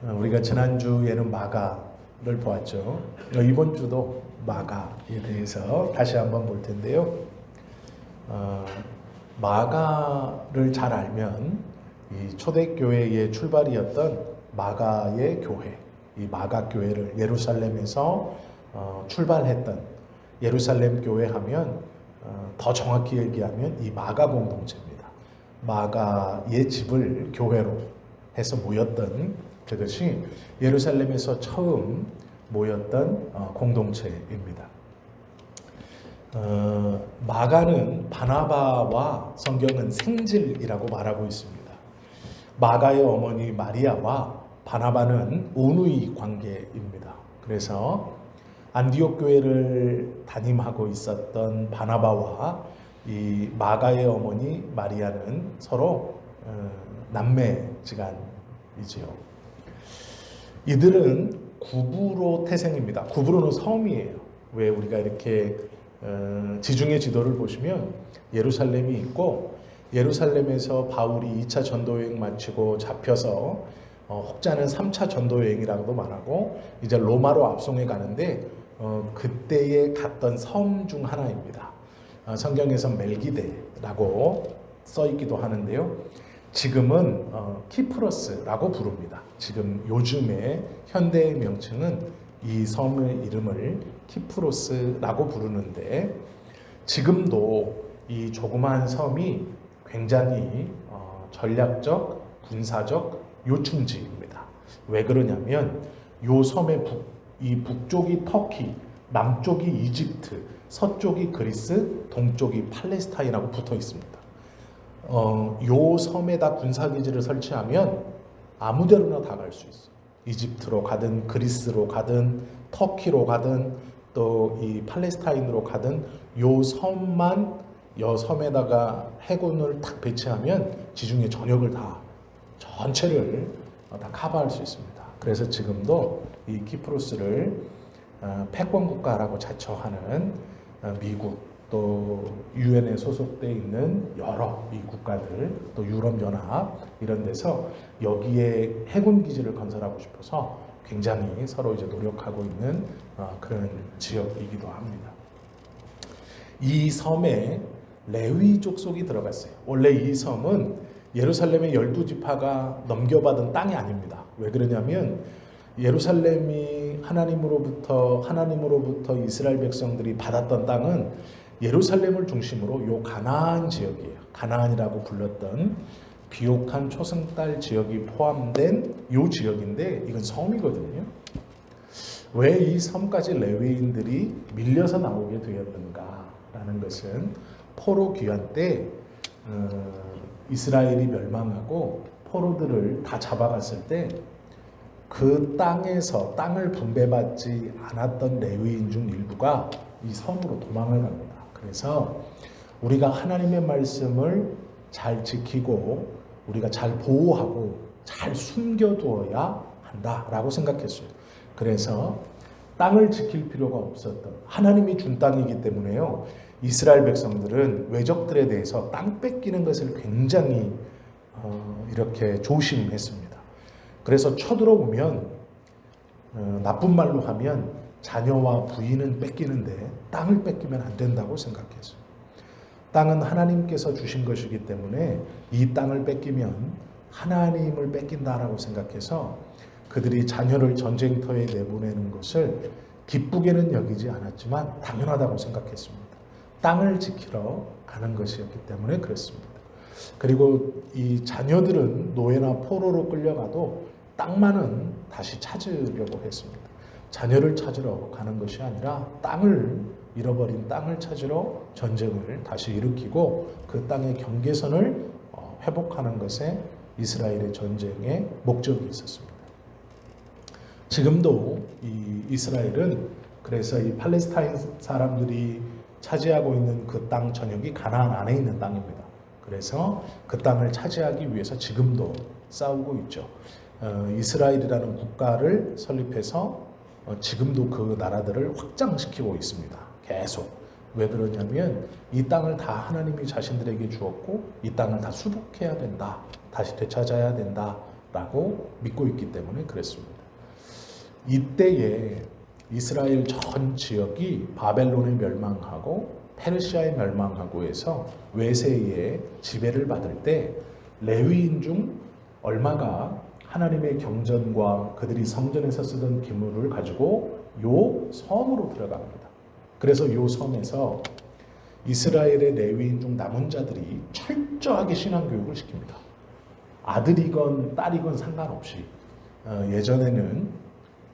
우리가 지난주에는 마가를 보았죠. 이번 주도 마가에 대해서 다시 한번 볼 텐데요. 마가를 잘 알면 이 초대교회의 출발이었던 마가의 교회, 이 마가 교회를 예루살렘에서 출발했던 예루살렘 교회 하면 더 정확히 얘기하면 이 마가 공동체입니다. 마가의 집을 교회로 해서 모였던 그것이 예루살렘에서 처음 모였던 공동체입니다. 마가는 바나바와 성경은 생질이라고 말하고 있습니다. 마가의 어머니 마리아와 바나바는 온누이 관계입니다. 그래서 안디옥 교회를 담임하고 있었던 바나바와 이 마가의 어머니 마리아는 서로 남매지간이지요. 이들은 구브로 태생입니다. 구브로는 섬이에요. 왜 우리가 이렇게 지중해 지도를 보시면 예루살렘이 있고 예루살렘에서 바울이 2차 전도여행 마치고 잡혀서 혹자는 3차 전도여행이라고도 말하고 이제 로마로 압송해 가는데 그때에 갔던 섬 중 하나입니다. 성경에서 멜기데라고 써있기도 하는데요. 지금은 키프로스라고 부릅니다. 지금 요즘의 현대의 명칭은 이 섬의 이름을 키프로스라고 부르는데 지금도 이 조그마한 섬이 굉장히 전략적, 군사적 요충지입니다. 왜 그러냐면 요 섬의 북쪽이 터키, 남쪽이 이집트, 서쪽이 그리스, 동쪽이 팔레스타인하고 붙어 있습니다. 요 섬에다 군사기지를 설치하면 아무데로나 다 갈 수 있어요. 이집트로 가든 그리스로 가든 터키로 가든 또 이 팔레스타인으로 가든 요 섬에다가 해군을 딱 배치하면 지중해 전역을 전체를 다 커버할 수 있습니다. 그래서 지금도 이 키프로스를 패권 국가라고 자처하는 미국 또 유엔에 소속되어 있는 여러 미 국가들 또 유럽연합 이런 데서 여기에 해군 기지를 건설하고 싶어서 굉장히 서로 이제 노력하고 있는 그런 지역이기도 합니다. 이 섬에 레위 족속이 들어갔어요. 원래 이 섬은 예루살렘의 12지파가 넘겨받은 땅이 아닙니다. 왜 그러냐면 예루살렘이 하나님으로부터 이스라엘 백성들이 받았던 땅은 예루살렘을 중심으로 요 가나안 지역이에요. 가나안이라고 불렀던 비옥한 초승달 지역이 포함된 요 지역인데 이건 섬이거든요. 왜 이 섬까지 레위인들이 밀려서 나오게 되었는가라는 것은 포로 귀환 때 이스라엘이 멸망하고 포로들을 다 잡아갔을 때 그 땅에서 땅을 분배받지 않았던 레위인 중 일부가 이 섬으로 도망을 갑니다. 그래서 우리가 하나님의 말씀을 잘 지키고 우리가 잘 보호하고 잘 숨겨두어야 한다라고 생각했어요. 그래서 땅을 지킬 필요가 없었던 하나님이 준 땅이기 때문에요. 이스라엘 백성들은 외적들에 대해서 땅 뺏기는 것을 굉장히 이렇게 조심했습니다. 그래서 쳐들어오면 나쁜 말로 하면 자녀와 부인은 뺏기는데 땅을 뺏기면 안 된다고 생각했어요. 땅은 하나님께서 주신 것이기 때문에 이 땅을 뺏기면 하나님을 뺏긴다라고 생각해서 그들이 자녀를 전쟁터에 내보내는 것을 기쁘게는 여기지 않았지만 당연하다고 생각했습니다. 땅을 지키러 가는 것이었기 때문에 그렇습니다. 그리고 이 자녀들은 노예나 포로로 끌려가도 땅만은 다시 찾으려고 했습니다. 자녀를 찾으러 가는 것이 아니라 잃어버린 땅을 찾으러 전쟁을 다시 일으키고 그 땅의 경계선을 회복하는 것에 이스라엘의 전쟁의 목적이 있었습니다. 지금도 이 이스라엘은 그래서 이 팔레스타인 사람들이 차지하고 있는 그 땅 전역이 가나안 안에 있는 땅입니다. 그래서 그 땅을 차지하기 위해서 지금도 싸우고 있죠. 이스라엘이라는 국가를 설립해서 지금도 그 나라들을 확장시키고 있습니다. 계속. 왜 그러냐면 이 땅을 다 하나님이 자신들에게 주었고 이 땅을 다 수복해야 된다. 다시 되찾아야 된다. 라고 믿고 있기 때문에 그랬습니다. 이때에 이스라엘 전 지역이 바벨론에 멸망하고 페르시아에 멸망하고 해서 외세의 지배를 받을 때 레위인 중 얼마가 하나님의 경전과 그들이 성전에서 쓰던 기물을 가지고 요 섬으로 들어갑니다. 그래서 요 섬에서 이스라엘의 레위인 중 남은 자들이 철저하게 신앙교육을 시킵니다. 아들이건 딸이건 상관없이 예전에는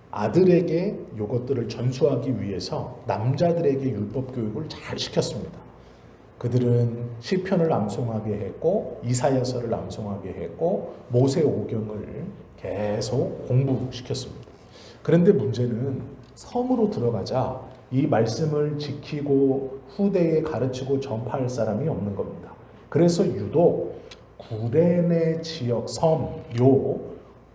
아들에게 이것들을 전수하기 위해서 남자들에게 율법 교육을 잘 시켰습니다. 그들은 시편을 암송하게 했고 이사야서를 암송하게 했고 모세오경을 계속 공부시켰습니다. 그런데 문제는 섬으로 들어가자 이 말씀을 지키고 후대에 가르치고 전파할 사람이 없는 겁니다. 그래서 유독 구레네 지역 섬, 요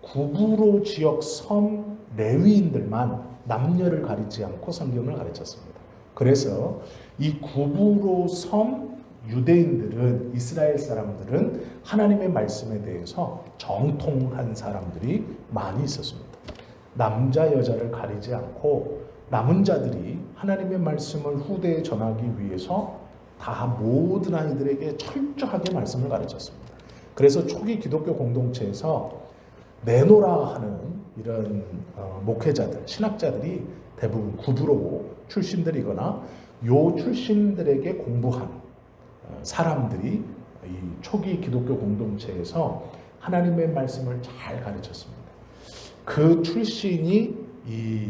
구브로 지역 섬 레위인들만 남녀를 가리지 않고 성경을 가르쳤습니다. 그래서 이 구브로 섬 유대인들은, 이스라엘 사람들은 하나님의 말씀에 대해서 정통한 사람들이 많이 있었습니다. 남자 여자를 가리지 않고 남은 자들이 하나님의 말씀을 후대에 전하기 위해서 다 모든 아이들에게 철저하게 말씀을 가르쳤습니다. 그래서 초기 기독교 공동체에서 내노라 하는 이런 목회자들, 신학자들이 대부분 구브로 출신들이거나 요 출신들에게 공부한 사람들이 이 초기 기독교 공동체에서 하나님의 말씀을 잘 가르쳤습니다. 그 출신이 이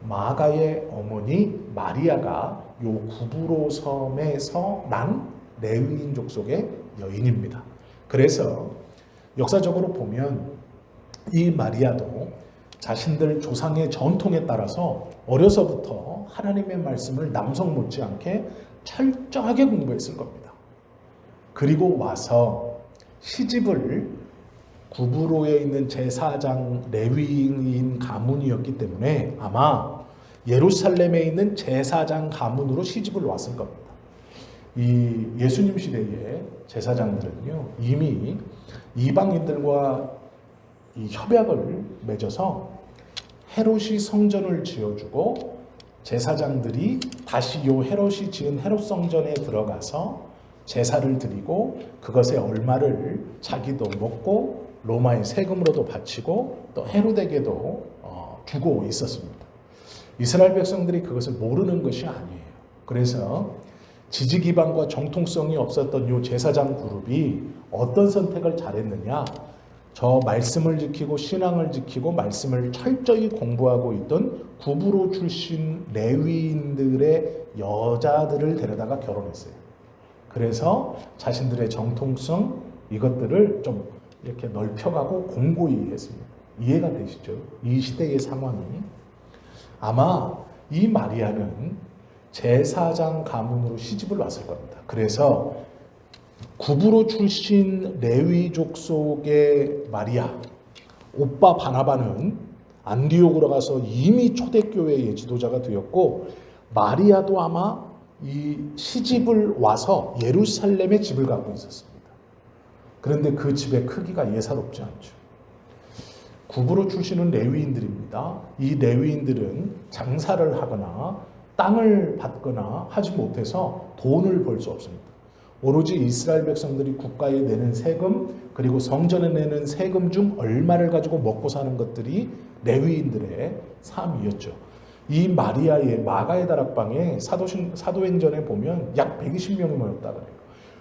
마가의 어머니 마리아가 요 구브로 섬에서 난 레위인 족속의 여인입니다. 그래서 역사적으로 보면 이 마리아도 자신들 조상의 전통에 따라서 어려서부터 하나님의 말씀을 남성 못지않게 철저하게 공부했을 겁니다. 그리고 와서 시집을 구브로에 있는 제사장 레위인 가문이었기 때문에 아마 예루살렘에 있는 제사장 가문으로 시집을 왔을 겁니다. 이 예수님 시대의 제사장들은요, 이미 이방인들과 이 협약을 맺어서 헤롯이 성전을 지어주고 제사장들이 다시 요 헤롯이 지은 헤롯 성전에 들어가서 제사를 드리고 그것의 얼마를 자기도 먹고 로마의 세금으로도 바치고 또 헤롯에게도 주고 있었습니다. 이스라엘 백성들이 그것을 모르는 것이 아니에요. 그래서 지지 기반과 정통성이 없었던 요 제사장 그룹이 어떤 선택을 잘했느냐? 저 말씀을 지키고 신앙을 지키고 말씀을 철저히 공부하고 있던 구브로 출신 레위인들의 여자들을 데려다가 결혼했어요. 그래서 자신들의 정통성 이것들을 좀 이렇게 넓혀가고 공고히 했습니다. 이해가 되시죠? 이 시대의 상황이. 아마 이 마리아는 제사장 가문으로 시집을 왔을 겁니다. 그래서 구브로 출신 레위족 속의 마리아, 오빠 바나바는 안디옥으로 가서 이미 초대교회의 지도자가 되었고 마리아도 아마 이 시집을 와서 예루살렘에 집을 갖고 있었습니다. 그런데 그 집의 크기가 예사롭지 않죠. 구브로 출신은 레위인들입니다. 이 레위인들은 장사를 하거나 땅을 받거나 하지 못해서 돈을 벌 수 없습니다. 오로지 이스라엘 백성들이 국가에 내는 세금 그리고 성전에 내는 세금 중 얼마를 가지고 먹고 사는 것들이 레위인들의 삶이었죠. 이 마리아의 마가의 다락방에 사도행전에 보면 약 120명이 모였다 그래요.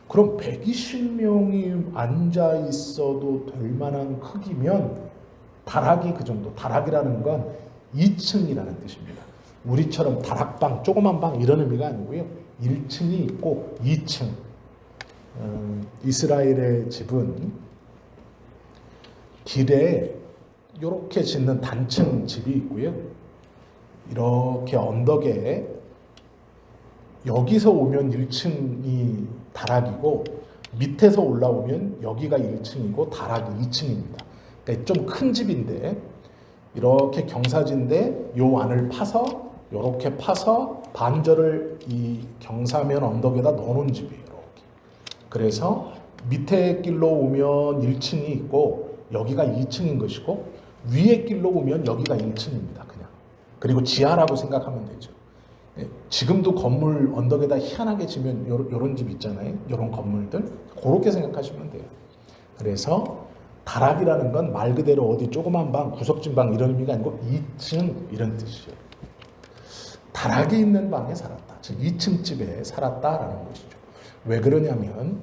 그럼 120명이 앉아 있어도 될 만한 크기면 다락이 그 정도, 다락이라는 건 2층이라는 뜻입니다. 우리처럼 다락방, 조그만 방 이런 의미가 아니고요. 1층이 있고 2층. 이스라엘의 집은 길에 이렇게 짓는 단층 집이 있고요. 이렇게 언덕에 여기서 오면 1층이 다락이고 밑에서 올라오면 여기가 1층이고 다락이 2층입니다. 그러니까 좀 큰 집인데 이렇게 경사진데 요 안을 파서 이렇게 파서 반절을 이 경사면 언덕에다 넣어놓은 집이에요. 이렇게. 그래서 밑에 길로 오면 1층이 있고 여기가 2층인 것이고 위에 길로 오면 여기가 1층입니다. 그냥. 그리고 지하라고 생각하면 되죠. 예, 지금도 건물 언덕에다 희한하게 지면 요런 집 있잖아요. 요런 건물들. 그렇게 생각하시면 돼요. 그래서 다락이라는 건 말 그대로 어디 조그만 방, 구석진 방 이런 의미가 아니고 2층 이런 뜻이에요. 다락이 있는 방에 살았다. 즉 2층 집에 살았다라는 것이죠. 왜 그러냐면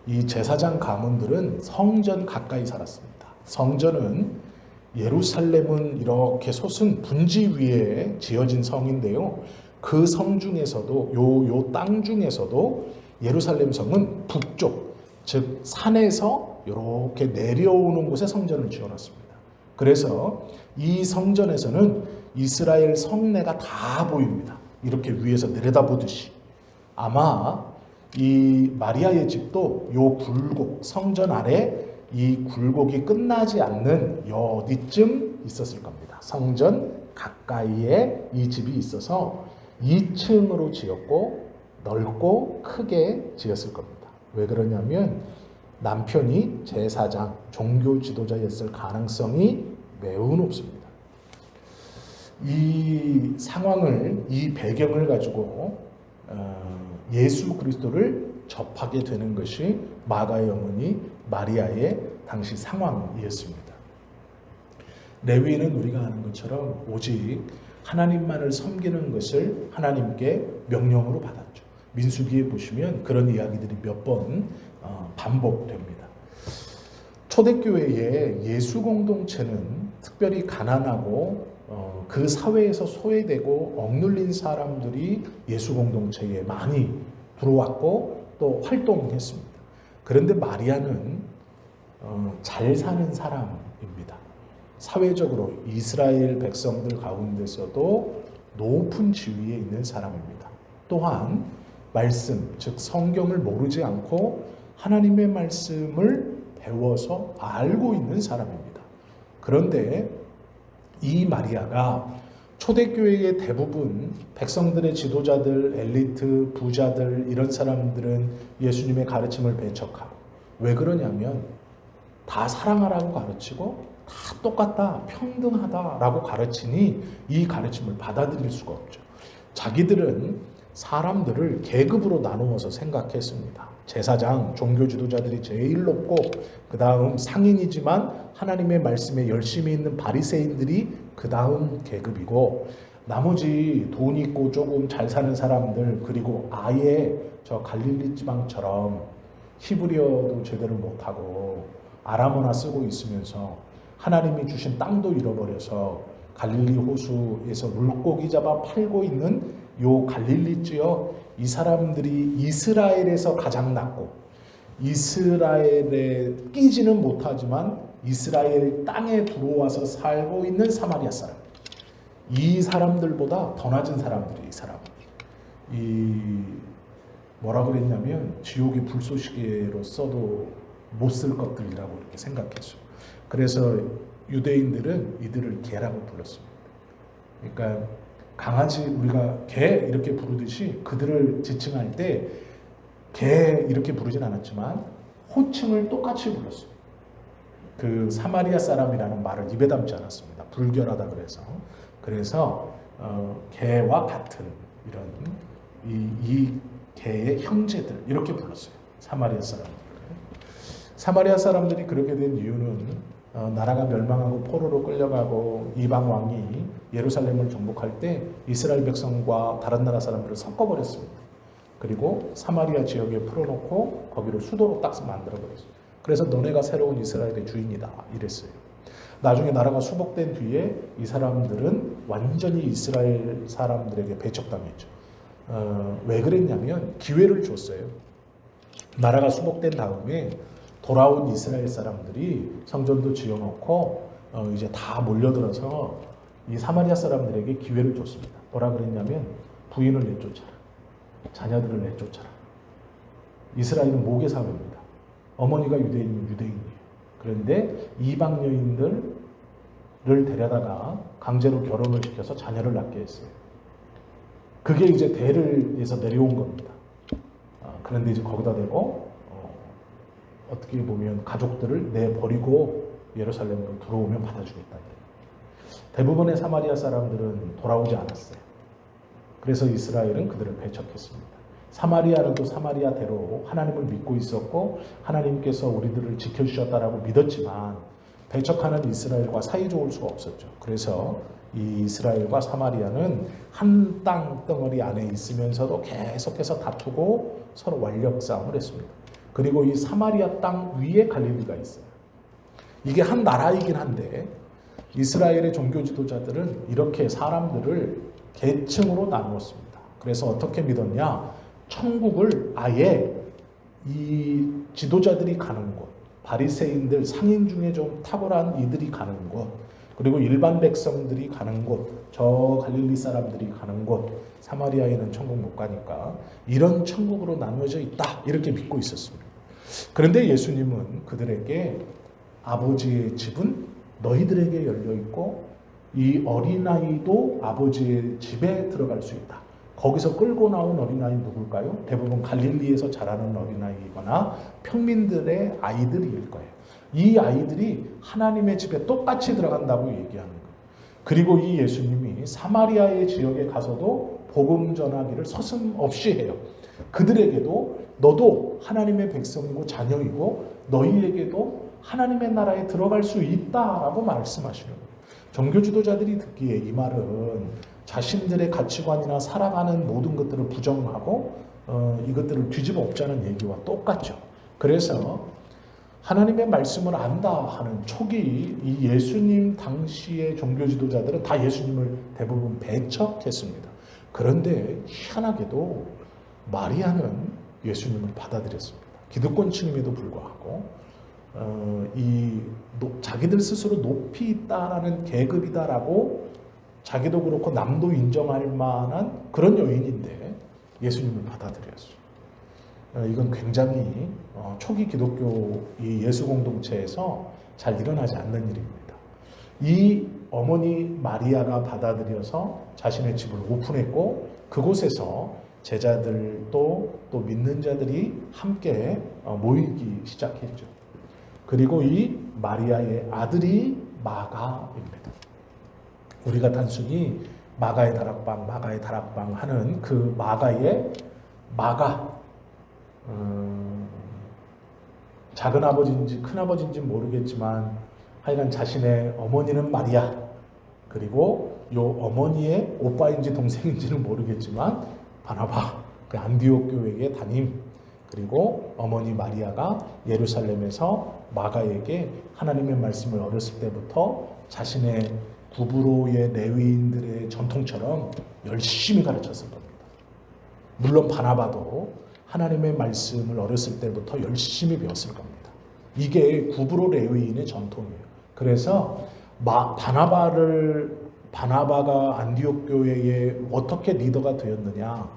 이 제사장 가문들은 성전 가까이 살았습니다. 성전은 예루살렘은 이렇게 솟은 분지 위에 지어진 성인데요. 그 성 중에서도 요 땅 중에서도 예루살렘 성은 북쪽, 즉 산에서 이렇게 내려오는 곳에 성전을 지어놨습니다. 그래서 이 성전에서는 이스라엘 성내가 다 보입니다. 이렇게 위에서 내려다보듯이. 아마 이 마리아의 집도 요 굴곡, 성전 아래 이 굴곡이 끝나지 않는 어디쯤 있었을 겁니다. 성전 가까이에 이 집이 있어서 2층으로 지었고 넓고 크게 지었을 겁니다. 왜 그러냐면 남편이 제사장, 종교 지도자였을 가능성이 매우 높습니다. 이 상황을, 이 배경을 가지고 예수 그리스도를 접하게 되는 것이 마가의 어머니 마리아의 당시 상황이었습니다. 레위인은 우리가 아는 것처럼 오직 하나님만을 섬기는 것을 하나님께 명령으로 받았죠. 민수기에 보시면 그런 이야기들이 몇 번 반복됩니다. 초대교회의 예수 공동체는 특별히 가난하고 그 사회에서 소외되고 억눌린 사람들이 예수 공동체에 많이 들어왔고 또 활동했습니다. 그런데 마리아는 잘 사는 사람입니다. 사회적으로 이스라엘 백성들 가운데서도 높은 지위에 있는 사람입니다. 또한 말씀, 즉 성경을 모르지 않고 하나님의 말씀을 배워서 알고 있는 사람입니다. 그런데 이 마리아가 초대교회의 대부분 백성들의 지도자들, 엘리트, 부자들 이런 사람들은 예수님의 가르침을 배척하고, 왜 그러냐면 다 사랑하라고 가르치고 다 똑같다, 평등하다라고 가르치니 이 가르침을 받아들일 수가 없죠. 자기들은 사람들을 계급으로 나누어서 생각했습니다. 제사장, 종교 지도자들이 제일 높고 그 다음 상인이지만 하나님의 말씀에 열심히 있는 바리새인들이 그 다음 계급이고, 나머지 돈 있고 조금 잘 사는 사람들, 그리고 아예 저 갈릴리 지방처럼 히브리어도 제대로 못하고 아람어나 쓰고 있으면서 하나님이 주신 땅도 잃어버려서 갈릴리 호수에서 물고기 잡아 팔고 있는 요 갈릴리 지역, 이 사람들이 이스라엘에서 가장 낮고 이스라엘에 끼지는 못하지만 이스라엘 땅에 들어와서 살고 있는 사마리아 사람, 이 사람들보다 더 낮은 사람들이, 이 사람, 이 뭐라 그랬냐면 지옥의 불쏘시개로 써도 못 쓸 것들이라고 이렇게 생각했어요. 그래서 유대인들은 이들을 개라고 불렀습니다. 그러니까 강아지, 우리가 개 이렇게 부르듯이 그들을 지칭할 때 개 이렇게 부르진 않았지만 호칭을 똑같이 불렀어요. 그 사마리아 사람이라는 말을 입에 담지 않았습니다. 불결하다 그래서 개와 같은 이런 이 개의 형제들 이렇게 불렀어요. 사마리아 사람들. 사마리아 사람들이 그렇게 된 이유는 나라가 멸망하고 포로로 끌려가고 이방 왕이 예루살렘을 정복할 때 이스라엘 백성과 다른 나라 사람들을 섞어버렸습니다. 그리고 사마리아 지역에 풀어놓고 거기를 수도로 딱 만들어버렸어요. 그래서 너네가 새로운 이스라엘의 주인이다 이랬어요. 나중에 나라가 수복된 뒤에 이 사람들은 완전히 이스라엘 사람들에게 배척당했죠. 왜 그랬냐면 기회를 줬어요. 나라가 수복된 다음에 돌아온 이스라엘 사람들이 성전도 지어놓고 이제 다 몰려들어서 이 사마리아 사람들에게 기회를 줬습니다. 뭐라 그랬냐면 부인을 내쫓아라, 자녀들을 내쫓아라. 이스라엘은 모계 사회입니다. 어머니가 유대인이면 유대인이에요. 그런데 이방 여인들을 데려다가 강제로 결혼을 시켜서 자녀를 낳게 했어요. 그게 이제 대를에서 내려온 겁니다. 그런데 이제 거기다 대고 어떻게 보면 가족들을 내버리고 예루살렘으로 들어오면 받아주겠다. 대부분의 사마리아 사람들은 돌아오지 않았어요. 그래서 이스라엘은 그들을 배척했습니다. 사마리아는 또 사마리아대로 하나님을 믿고 있었고 하나님께서 우리들을 지켜주셨다라고 믿었지만 배척하는 이스라엘과 사이좋을 수가 없었죠. 그래서 이 이스라엘과 사마리아는 한 땅 덩어리 안에 있으면서도 계속해서 다투고 서로 완력 싸움을 했습니다. 그리고 이 사마리아 땅 위에 갈릴리가 있어요. 이게 한 나라이긴 한데 이스라엘의 종교 지도자들은 이렇게 사람들을 계층으로 나누었습니다. 그래서 어떻게 믿었냐? 천국을 아예 이 지도자들이 가는 곳, 바리새인들 상인 중에 좀 탁월한 이들이 가는 곳, 그리고 일반 백성들이 가는 곳, 저 갈릴리 사람들이 가는 곳, 사마리아에는 천국 못 가니까 이런 천국으로 나누어져 있다 이렇게 믿고 있었습니다. 그런데 예수님은 그들에게 아버지의 집은 너희들에게 열려 있고 이 어린아이도 아버지의 집에 들어갈 수 있다. 거기서 끌고 나온 어린아이 누굴까요? 대부분 갈릴리에서 자라는 어린아이거나 평민들의 아이들일 거예요. 이 아이들이 하나님의 집에 똑같이 들어간다고 얘기하는 거예요. 그리고 이 예수님이 사마리아의 지역에 가서도 복음 전하기를 서슴없이 해요. 그들에게도 너도 하나님의 백성이고 자녀이고 너희에게도 하나님의 나라에 들어갈 수 있다라고 말씀하시는 거예요. 종교 지도자들이 듣기에 이 말은 자신들의 가치관이나 살아가는 모든 것들을 부정하고 이것들을 뒤집어 엎자는 얘기와 똑같죠. 그래서 하나님의 말씀을 안다 하는 초기 이 예수님 당시의 종교 지도자들은 다 예수님을 대부분 배척했습니다. 그런데 희한하게도 마리아는 예수님을 받아들였습니다. 기득권층임에도 불구하고 자기들 스스로 높이 있다라는 계급이다라고 자기도 그렇고 남도 인정할 만한 그런 여인인데 예수님을 받아들였어요. 이건 굉장히 초기 기독교 이 예수 공동체에서 잘 일어나지 않는 일입니다. 이 어머니 마리아가 받아들여서 자신의 집을 오픈했고 그곳에서 제자들도 또 믿는 자들이 함께 모이기 시작했죠. 그리고 이 마리아의 아들이 마가입니다. 우리가 단순히 마가의 다락방 하는 그 마가의 마가 작은 아버지인지 큰 아버지인지 모르겠지만 하여간 자신의 어머니는 마리아 그리고 요 어머니의 오빠인지 동생인지는 모르겠지만 바나바 그 안디옥 교회의 담임 그리고 어머니 마리아가 예루살렘에서 마가에게 하나님의 말씀을 어렸을 때부터 자신의 구브로의 레위인들의 전통처럼 열심히 가르쳤을 겁니다. 물론 바나바도 하나님의 말씀을 어렸을 때부터 열심히 배웠을 겁니다. 이게 구브로 레위인의 전통이에요. 그래서 바나바가 안디옥 교회에 어떻게 리더가 되었느냐,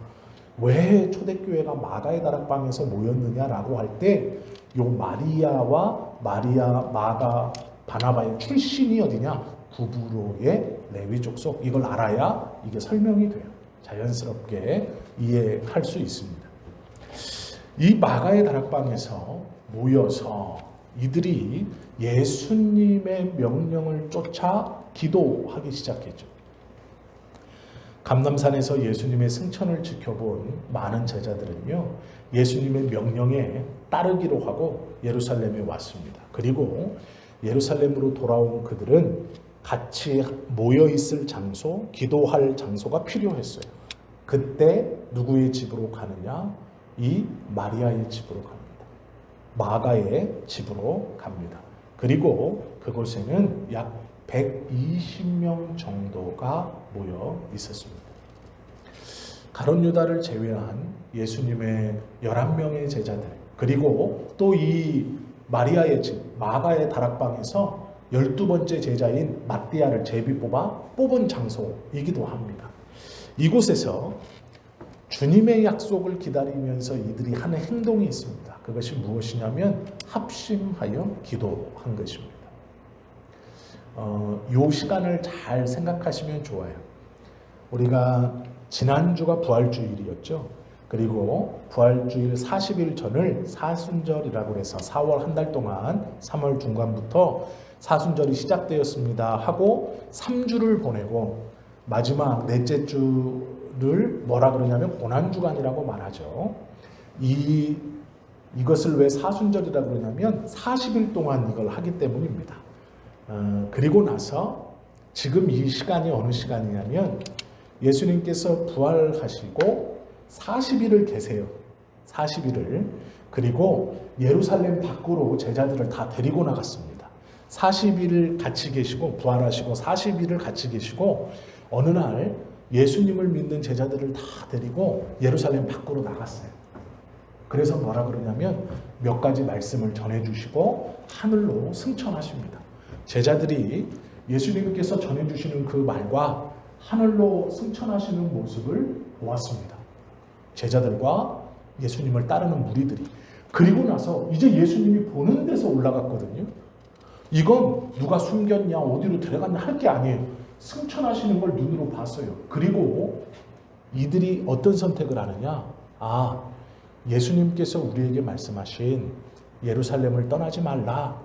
왜 초대교회가 마가의 다락방에서 모였느냐라고 할 때 요 마리아와 마가, 바나바의 출신이 어디냐? 구브로의 레위 족속. 이걸 알아야 이게 설명이 돼요. 자연스럽게 이해할 수 있습니다. 이 마가의 다락방에서 모여서 이들이 예수님의 명령을 쫓아 기도하기 시작했죠. 감람산에서 예수님의 승천을 지켜본 많은 제자들은요, 예수님의 명령에 따르기로 하고 예루살렘에 왔습니다. 그리고 예루살렘으로 돌아온 그들은 같이 모여 있을 장소, 기도할 장소가 필요했어요. 그때 누구의 집으로 가느냐? 이 마리아의 집으로 갑니다. 마가의 집으로 갑니다. 그리고 그곳에는 약 120명 정도가 모여 있었습니다. 가룟 유다를 제외한 예수님의 11명의 제자들, 그리고 또 이 마리아의 집, 마가의 다락방에서 12번째 제자인 마띠아를 제비 뽑은 장소이기도 합니다. 이곳에서 주님의 약속을 기다리면서 이들이 하는 행동이 있습니다. 그것이 무엇이냐면 합심하여 기도한 것입니다. 이 시간을 잘 생각하시면 좋아요. 우리가 지난주가 부활주일이었죠. 그리고 부활주일 40일 전을 사순절이라고 해서 4월 한 달 동안 3월 중간부터 사순절이 시작되었습니다 하고 3주를 보내고 마지막 넷째 주를 뭐라 그러냐면 고난주간이라고 말하죠. 이것을 왜 사순절이라고 그러냐면 40일 동안 이걸 하기 때문입니다. 그리고 나서 지금 이 시간이 어느 시간이냐면 예수님께서 부활하시고 40일을 계세요. 40일을. 그리고 예루살렘 밖으로 제자들을 다 데리고 나갔습니다. 40일을 같이 계시고 부활하시고 40일을 같이 계시고 어느 날 예수님을 믿는 제자들을 다 데리고 예루살렘 밖으로 나갔어요. 그래서 뭐라 그러냐면 몇 가지 말씀을 전해주시고 하늘로 승천하십니다. 제자들이 예수님께서 전해주시는 그 말과 하늘로 승천하시는 모습을 보았습니다. 제자들과 예수님을 따르는 무리들이. 그리고 나서 이제 예수님이 보는 데서 올라갔거든요. 이건 누가 숨겼냐 어디로 데려갔냐 할 게 아니에요. 승천하시는 걸 눈으로 봤어요. 그리고 이들이 어떤 선택을 하느냐. 예수님께서 우리에게 말씀하신 예루살렘을 떠나지 말라.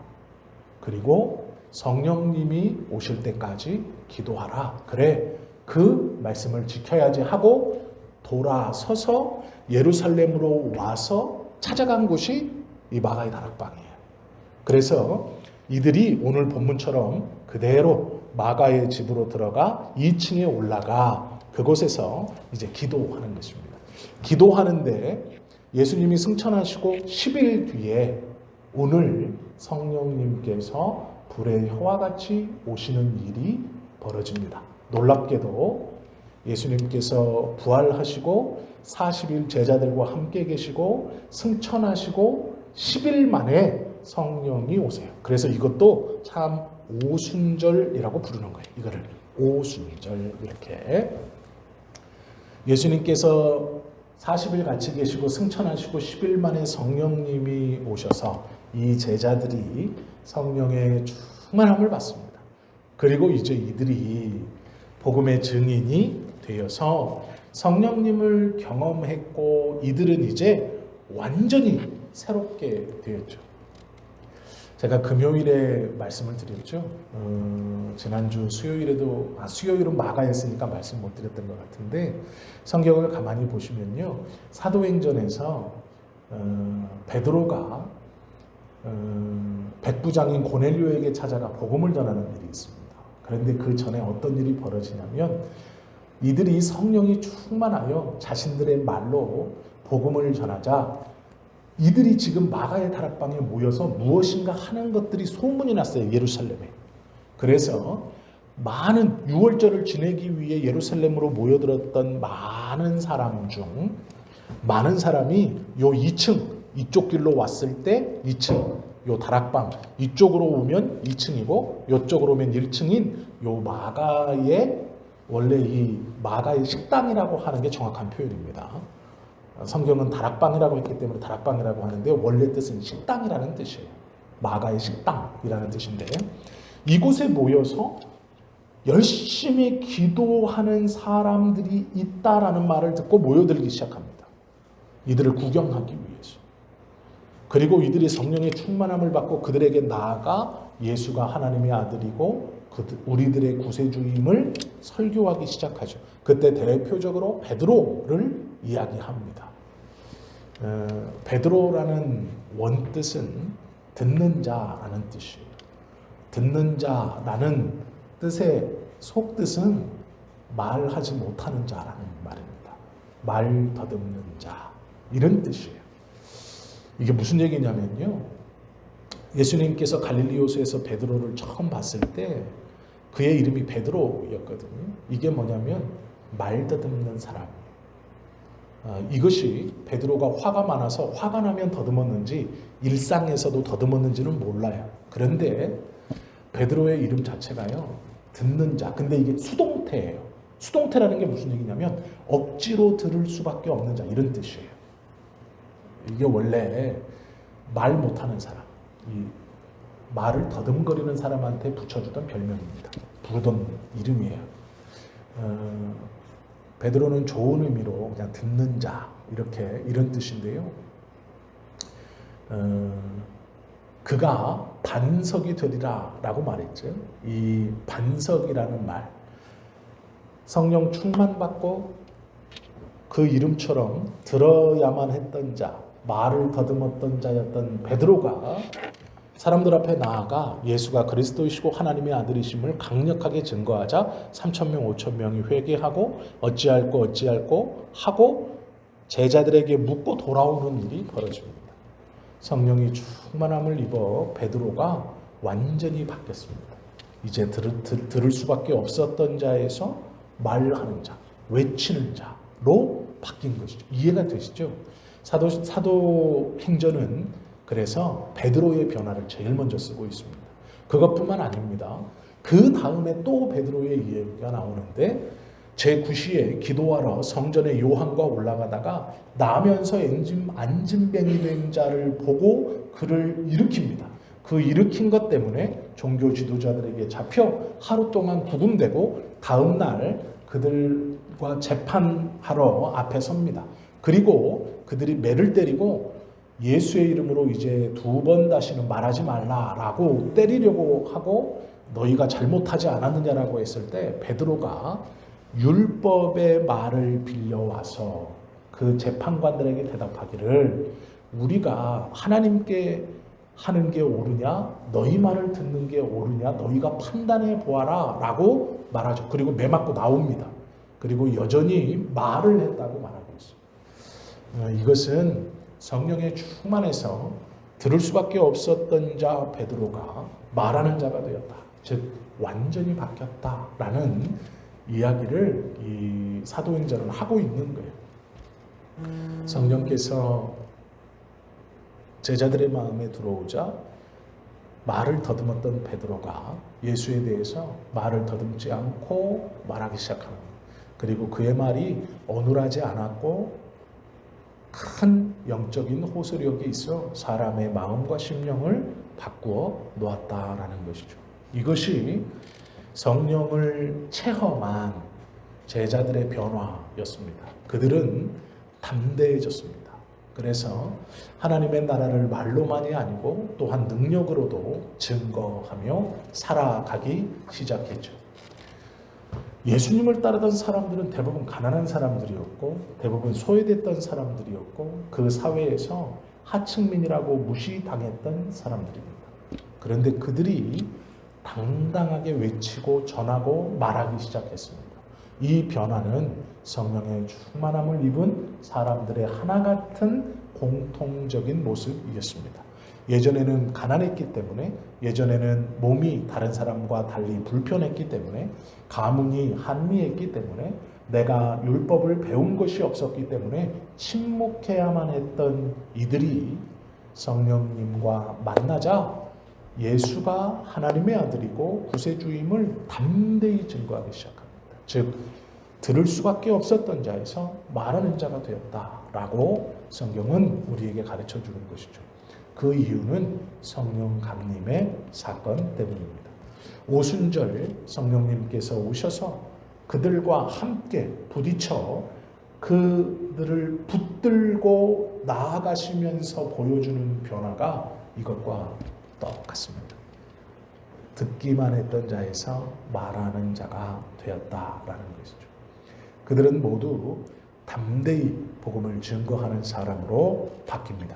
그리고 성령님이 오실 때까지 기도하라. 그래, 그 말씀을 지켜야지 하고 돌아서서 예루살렘으로 와서 찾아간 곳이 이 마가의 다락방이에요. 그래서 이들이 오늘 본문처럼 그대로 마가의 집으로 들어가 2층에 올라가 그곳에서 이제 기도하는 것입니다. 기도하는데 예수님이 승천하시고 10일 뒤에 오늘 성령님께서 불의 혀와 같이 오시는 일이 벌어집니다. 놀랍게도 예수님께서 부활하시고 40일 제자들과 함께 계시고 승천하시고 10일 만에 성령이 오세요. 그래서 이것도 참 오순절이라고 부르는 거예요. 이거를 오순절 이렇게. 예수님께서 40일 같이 계시고 승천하시고 10일 만에 성령님이 오셔서 이 제자들이 성령의 충만함을 받습니다. 그리고 이제 이들이 복음의 증인이 되어서 성령님을 경험했고 이들은 이제 완전히 새롭게 되었죠. 제가 금요일에 말씀을 드렸죠. 지난주 수요일에도 수요일은 마가였으니까 말씀 못 드렸던 것 같은데 성경을 가만히 보시면요. 사도행전에서 베드로가 백부장인 고넬료에게 찾아가 복음을 전하는 일이 있습니다. 그런데 그 전에 어떤 일이 벌어지냐면 이들이 성령이 충만하여 자신들의 말로 복음을 전하자 이들이 지금 마가의 다락방에 모여서 무엇인가 하는 것들이 소문이 났어요. 예루살렘에. 그래서 많은 유월절을 지내기 위해 예루살렘으로 모여들었던 많은 사람 중 많은 사람이 요 2층 이쪽 길로 왔을 때 2층 요 다락방 이쪽으로 오면 2층이고 이쪽으로 오면 1층인 요 마가의 원래 이 마가의 식당이라고 하는 게 정확한 표현입니다. 성경은 다락방이라고 했기 때문에 다락방이라고 하는데 원래 뜻은 식당이라는 뜻이에요. 마가의 식당이라는 뜻인데 이곳에 모여서 열심히 기도하는 사람들이 있다라는 말을 듣고 모여들기 시작합니다. 이들을 구경하기 위해서. 그리고 이들이 성령의 충만함을 받고 그들에게 나아가 예수가 하나님의 아들이고 우리들의 구세주임을 설교하기 시작하죠. 그때 대표적으로 베드로를 이야기합니다. 베드로라는 원뜻은 듣는 자라는 뜻이에요. 듣는 자라는 뜻의 속뜻은 말하지 못하는 자라는 말입니다. 말 더듬는 자 이런 뜻이에요. 이게 무슨 얘기냐면요. 예수님께서 갈릴리 호수에서 베드로를 처음 봤을 때 그의 이름이 베드로였거든요. 이게 뭐냐면 말 더듬는 사람. 이것이 베드로가 화가 많아서 화가 나면 더듬었는지 일상에서도 더듬었는지는 몰라요. 그런데 베드로의 이름 자체가요. 듣는 자. 근데 이게 수동태예요. 수동태라는 게 무슨 얘기냐면 억지로 들을 수밖에 없는 자 이런 뜻이에요. 이게 원래 말 못하는 사람, 이 말을 더듬거리는 사람한테 붙여주던 별명입니다. 부르던 이름이에요. 베드로는 좋은 의미로 그냥 듣는 자 이런 뜻인데요. 그가 반석이 되리라 라고 말했죠. 이 반석이라는 말, 성령 충만받고 그 이름처럼 들어야만 했던 자, 말을 더듬었던 자였던 베드로가 사람들 앞에 나아가 예수가 그리스도이시고 하나님의 아들이심을 강력하게 증거하자 3,000명, 5,000명이 회개하고 어찌할꼬 하고 제자들에게 묻고 돌아오는 일이 벌어집니다. 성령이 충만함을 입어 베드로가 완전히 바뀌었습니다. 이제 들을 수밖에 없었던 자에서 말하는 자, 외치는 자로 바뀐 것이죠. 이해가 되시죠? 사도행전은 그래서 베드로의 변화를 제일 먼저 쓰고 있습니다. 그것뿐만 아닙니다. 그 다음에 또 베드로의 이야기가 나오는데 제9시에 기도하러 성전에 요한과 올라가다가 나면서 안진뱅이 된 자를 보고 그를 일으킵니다. 그 일으킨 것 때문에 종교 지도자들에게 잡혀 하루 동안 구금되고 다음 날 그들과 재판하러 앞에 섭니다. 그리고 그들이 매를 때리고 예수의 이름으로 이제 2번 다시는 말하지 말라라고 때리려고 하고 너희가 잘못하지 않았느냐라고 했을 때 베드로가 율법의 말을 빌려와서 그 재판관들에게 대답하기를 우리가 하나님께 하는 게 옳으냐 너희 말을 듣는 게 옳으냐 너희가 판단해 보아라 라고 말하죠. 그리고 매맞고 나옵니다. 그리고 여전히 말을 했다고 말하고 있습니다. 이것은 성령에 충만해서 들을 수밖에 없었던 자 베드로가 말하는 자가 되었다. 즉 완전히 바뀌었다라는 이야기를 이 사도행전은 하고 있는 거예요. 성령께서 제자들의 마음에 들어오자 말을 더듬었던 베드로가 예수에 대해서 말을 더듬지 않고 말하기 시작합니다. 그리고 그의 말이 어눌하지 않았고 큰 영적인 호소력이 있어 사람의 마음과 심령을 바꾸어 놓았다라는 것이죠. 이것이 성령을 체험한 제자들의 변화였습니다. 그들은 담대해졌습니다. 그래서 하나님의 나라를 말로만이 아니고 또한 능력으로도 증거하며 살아가기 시작했죠. 예수님을 따르던 사람들은 대부분 가난한 사람들이었고 대부분 소외됐던 사람들이었고 그 사회에서 하층민이라고 무시당했던 사람들입니다. 그런데 그들이 당당하게 외치고 전하고 말하기 시작했습니다. 이 변화는 성령의 충만함을 입은 사람들의 하나 같은 공통적인 모습이었습니다. 예전에는 가난했기 때문에 예전에는 몸이 다른 사람과 달리 불편했기 때문에 가문이 한미했기 때문에 내가 율법을 배운 것이 없었기 때문에 침묵해야만 했던 이들이 성령님과 만나자 예수가 하나님의 아들이고 구세주임을 담대히 증거하기 시작합니다. 즉 들을 수밖에 없었던 자에서 말하는 자가 되었다라고 성경은 우리에게 가르쳐 주는 것이죠. 그 이유는 성령 강림의 사건 때문입니다. 오순절 성령님께서 오셔서 그들과 함께 부딪혀 그들을 붙들고 나아가시면서 보여주는 변화가 이것과 똑같습니다. 듣기만 했던 자에서 말하는 자가 되었다라는 것이죠. 그들은 모두 담대히 복음을 증거하는 사람으로 바뀝니다.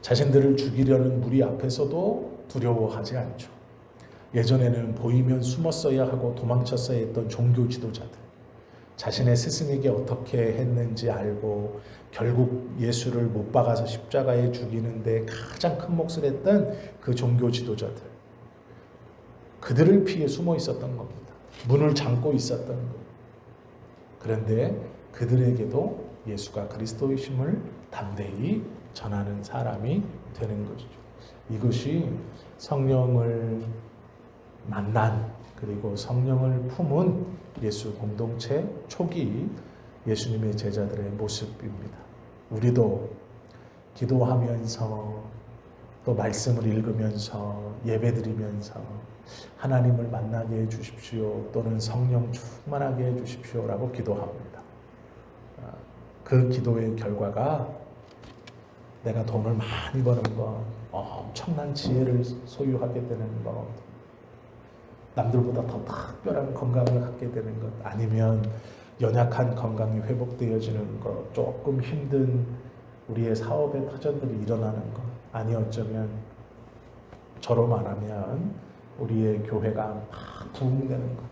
자신들을 죽이려는 무리 앞에서도 두려워하지 않죠. 예전에는 보이면 숨었어야 하고 도망쳤어야 했던 종교 지도자들, 자신의 스승에게 어떻게 했는지 알고 결국 예수를 못 박아서 십자가에 죽이는데 가장 큰 몫을 했던 그 종교 지도자들, 그들을 피해 숨어 있었던 겁니다. 문을 잠고 있었던 겁니다. 그런데 그들에게도 예수가 그리스도이심을 담대히 전하는 사람이 되는 것이죠. 이것이 성령을 만난 그리고 성령을 품은 예수 공동체 초기 예수님의 제자들의 모습입니다. 우리도 기도하면서 또 말씀을 읽으면서 예배드리면서 하나님을 만나게 해주십시오 또는 성령 충만하게 해주십시오라고 기도합니다. 그 기도의 결과가 내가 돈을 많이 버는 것, 엄청난 지혜를 소유하게 되는 것, 남들보다 더 특별한 건강을 갖게 되는 것, 아니면 연약한 건강이 회복되어지는 것, 조금 힘든 우리의 사업의 터전들이 일어나는 것, 아니 어쩌면 저로 말하면 우리의 교회가 막 부흥되는 것,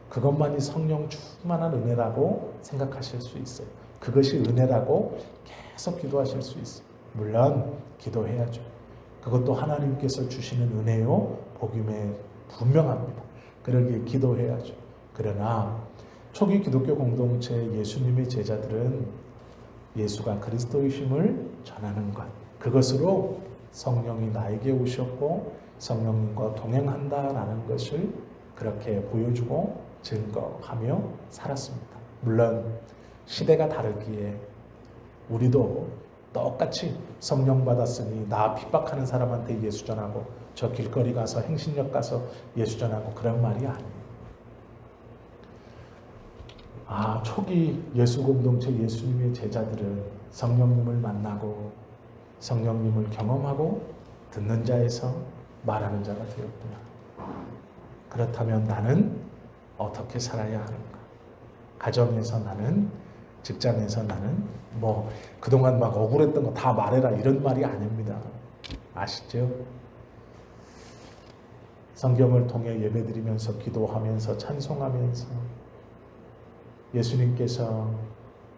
그것만이 성령 충만한 은혜라고 생각하실 수 있어요. 그것이 은혜라고 계속 기도하실 수 있어요. 물론 기도해야죠. 그것도 하나님께서 주시는 은혜요 복임에 분명합니다. 그러기에 기도해야죠. 그러나 초기 기독교 공동체 예수님의 제자들은 예수가 그리스도이심을 전하는 것, 그것으로 성령이 나에게 오셨고 성령님과 동행한다라는 것을 그렇게 보여주고 증거하며 살았습니다. 물론 시대가 다르기에 우리도 똑같이 성령 받았으니 나 핍박하는 사람한테 예수 전하고 저 길거리 가서 행신역 가서 예수 전하고 그런 말이 아니에요. 초기 예수 공동체 예수님의 제자들은 성령님을 만나고 성령님을 경험하고 듣는 자에서 말하는 자가 되었구나. 그렇다면 나는 어떻게 살아야 하는가? 가정에서 나는, 직장에서 나는, 그동안 막 억울했던 거 다 말해라 이런 말이 아닙니다. 아시죠? 성경을 통해 예배드리면서 기도하면서 찬송하면서 예수님께서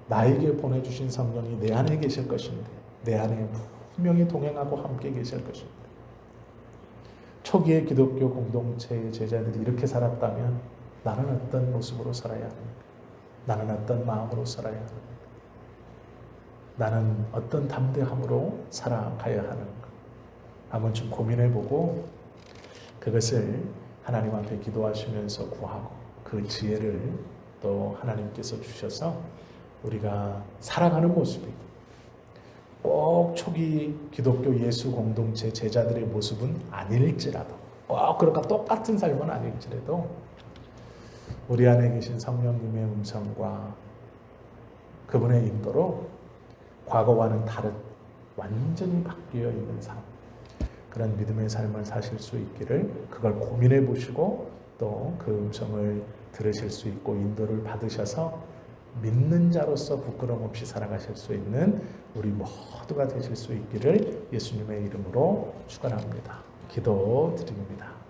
나에게 보내주신 성령이 내 안에 계실 것인데 내 안에 분명히 동행하고 함께 계실 것입니다. 초기의 기독교 공동체의 제자들이 이렇게 살았다면 나는 어떤 모습으로 살아야 하는가? 나는 어떤 마음으로 살아야 하는가? 나는 어떤 담대함으로 살아가야 하는가? 한번 좀 고민해보고 그것을 하나님 앞에 기도하시면서 구하고 그 지혜를 또 하나님께서 주셔서 우리가 살아가는 모습이 꼭 초기 기독교 예수 공동체 제자들의 모습은 아닐지라도 꼭 그렇게 똑같은 삶은 아닐지라도 우리 안에 계신 성령님의 음성과 그분의 인도로 과거와는 다른 완전히 바뀌어 있는 삶, 그런 믿음의 삶을 사실 수 있기를 그걸 고민해 보시고 또 그 음성을 들으실 수 있고 인도를 받으셔서 믿는 자로서 부끄럼 없이 살아가실 수 있는 우리 모두가 되실 수 있기를 예수님의 이름으로 축원합니다. 기도드립니다.